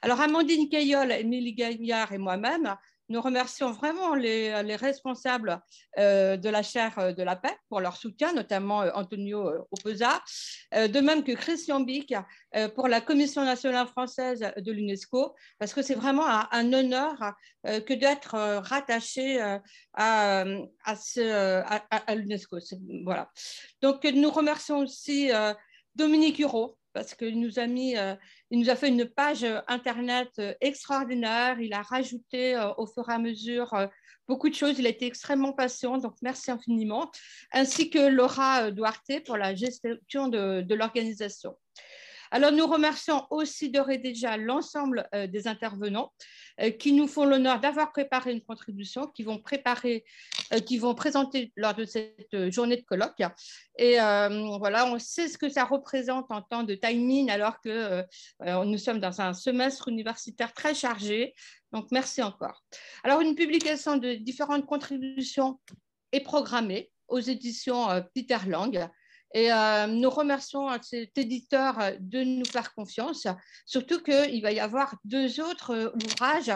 Alors, Amandine Caillol, Émilie Gaillard et moi-même, nous remercions vraiment les responsables de la chaire de la paix pour leur soutien, notamment Antonio Opeza, de même que Christian Bic pour la Commission nationale française de l'UNESCO, parce que c'est vraiment un honneur que d'être rattaché à l'UNESCO. Voilà. Donc, nous remercions aussi Dominique Hureau, parce qu'il il nous a fait une page Internet extraordinaire. Il a rajouté au fur et à mesure beaucoup de choses. Il a été extrêmement patient, donc merci infiniment. Ainsi que Laura Duarte pour la gestion de l'organisation. Alors, nous remercions aussi d'ores et déjà l'ensemble des intervenants qui nous font l'honneur d'avoir préparé une contribution, qui vont présenter lors de cette journée de colloque. Et voilà, on sait ce que ça représente en temps de timing, alors que nous sommes dans un semestre universitaire très chargé. Donc, merci encore. Alors, une publication de différentes contributions est programmée aux éditions Peter Lang. Et nous remercions cet éditeur de nous faire confiance, surtout qu'il va y avoir 2 autres ouvrages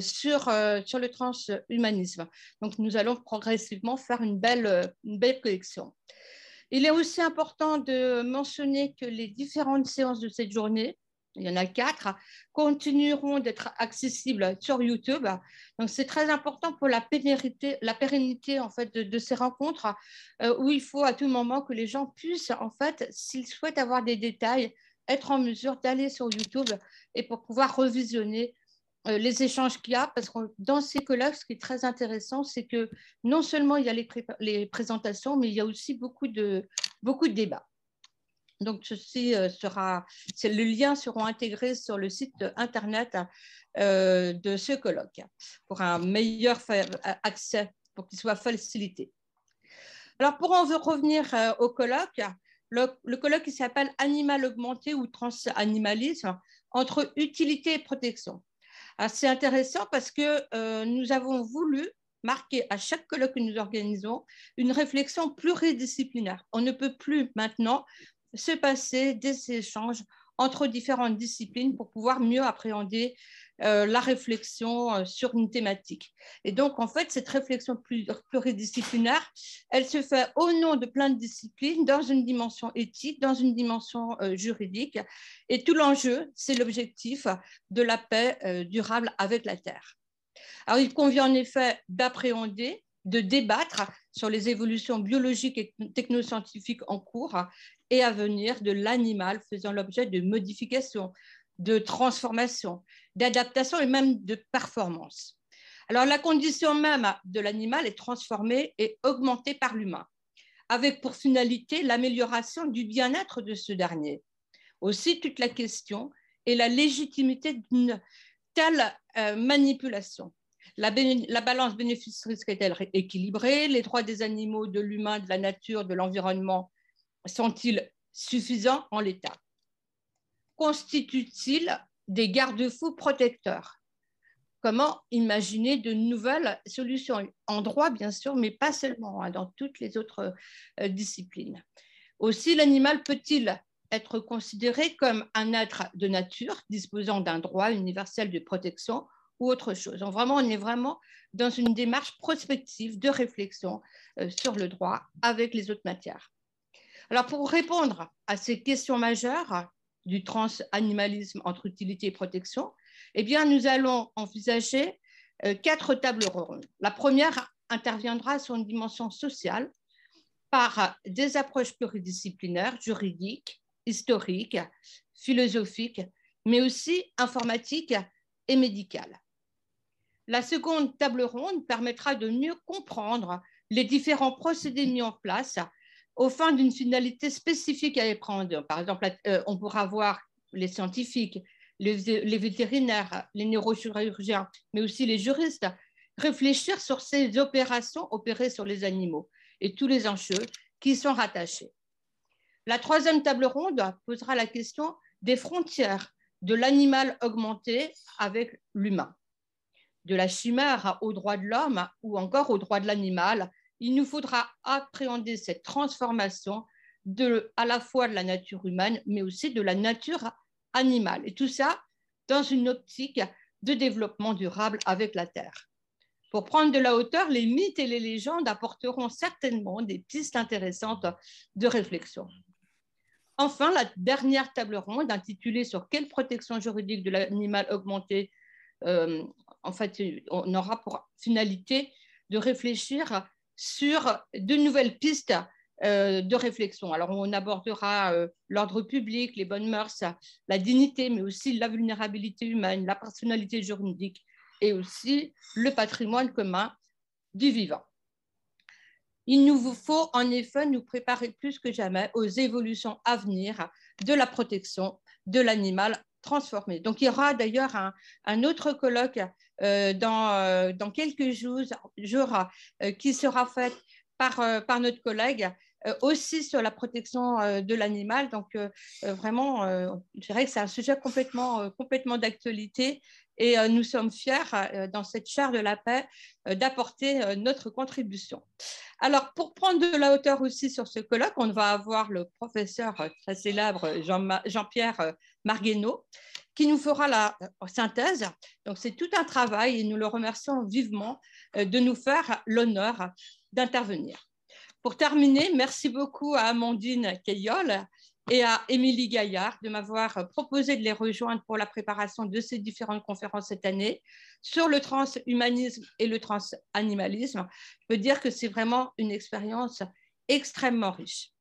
sur le transhumanisme. Donc, nous allons progressivement faire une belle collection. Il est aussi important de mentionner que les différentes séances de cette journée, il y en a 4, continueront d'être accessibles sur YouTube. Donc, c'est très important pour la pérennité en fait, de ces rencontres où il faut à tout moment que les gens puissent, en fait, s'ils souhaitent avoir des détails, être en mesure d'aller sur YouTube et pour pouvoir revisionner les échanges qu'il y a, parce que dans ces colloques, ce qui est très intéressant, c'est que non seulement il y a les présentations, mais il y a aussi beaucoup de débats. Donc, les liens seront intégrés sur le site internet de ce colloque pour un meilleur accès, pour qu'il soit facilité. Alors, pour en revenir au colloque, le colloque qui s'appelle Animal augmenté ou transanimalisme entre utilité et protection. C'est intéressant parce que nous avons voulu marquer à chaque colloque que nous organisons une réflexion pluridisciplinaire. On ne peut plus maintenant se passer des échanges entre différentes disciplines pour pouvoir mieux appréhender la réflexion sur une thématique. Et donc, en fait, cette réflexion pluridisciplinaire, elle se fait au nom de plein de disciplines, dans une dimension éthique, dans une dimension juridique. Et tout l'enjeu, c'est l'objectif de la paix durable avec la Terre. Alors, il convient en effet d'appréhender, de débattre sur les évolutions biologiques et technoscientifiques en cours et à venir de l'animal faisant l'objet de modifications, de transformations, d'adaptation et même de performance. Alors, la condition même de l'animal est transformée et augmentée par l'humain, avec pour finalité l'amélioration du bien-être de ce dernier. Aussi, toute la question est la légitimité d'une telle manipulation. La balance bénéfice-risque est-elle équilibrée? Les droits des animaux, de l'humain, de la nature, de l'environnement sont-ils suffisants en l'état? Constituent-ils des garde-fous protecteurs? Comment imaginer de nouvelles solutions en droit, bien sûr, mais pas seulement, dans toutes les autres disciplines. Aussi, l'animal peut-il être considéré comme un être de nature disposant d'un droit universel de protection ou autre chose? Donc, vraiment, on est vraiment dans une démarche prospective de réflexion sur le droit avec les autres matières. Alors, pour répondre à ces questions majeures du transanimalisme entre utilité et protection, eh bien, nous allons envisager 4 tables rondes. La première interviendra sur une dimension sociale par des approches pluridisciplinaires, juridiques, historiques, philosophiques, mais aussi informatiques et médicales. La seconde table ronde permettra de mieux comprendre les différents procédés mis en place au fin d'une finalité spécifique à appréhender. Par exemple, on pourra voir les scientifiques, les vétérinaires, les neurochirurgiens, mais aussi les juristes, réfléchir sur ces opérations opérées sur les animaux et tous les enjeux qui y sont rattachés. La troisième table ronde posera la question des frontières de l'animal augmenté avec l'humain. De la chimère aux droits de l'homme ou encore aux droits de l'animal, il nous faudra appréhender cette transformation à la fois de la nature humaine, mais aussi de la nature animale. Et tout ça dans une optique de développement durable avec la Terre. Pour prendre de la hauteur, les mythes et les légendes apporteront certainement des pistes intéressantes de réflexion. Enfin, la dernière table ronde intitulée « Sur quelle protection juridique de l'animal augmenté ?» en fait, on aura pour finalité de réfléchir sur de nouvelles pistes de réflexion. Alors, on abordera l'ordre public, les bonnes mœurs, la dignité, mais aussi la vulnérabilité humaine, la personnalité juridique et aussi le patrimoine commun du vivant. Il nous faut en effet nous préparer plus que jamais aux évolutions à venir de la protection de l'animal transformé. Donc, il y aura d'ailleurs un autre colloque dans quelques jours qui sera fait par notre collègue aussi sur la protection de l'animal. Donc, vraiment, je dirais que c'est un sujet complètement d'actualité et nous sommes fiers dans cette chaire de la paix d'apporter notre contribution. Alors, pour prendre de la hauteur aussi sur ce colloque, on va avoir le professeur très célèbre Jean-Pierre Marguenot qui nous fera la synthèse. Donc, c'est tout un travail et nous le remercions vivement de nous faire l'honneur d'intervenir. Pour terminer, merci beaucoup à Amandine Caillol et à Émilie Gaillard de m'avoir proposé de les rejoindre pour la préparation de ces différentes conférences cette année sur le transhumanisme et le transanimalisme. Je peux dire que c'est vraiment une expérience extrêmement riche.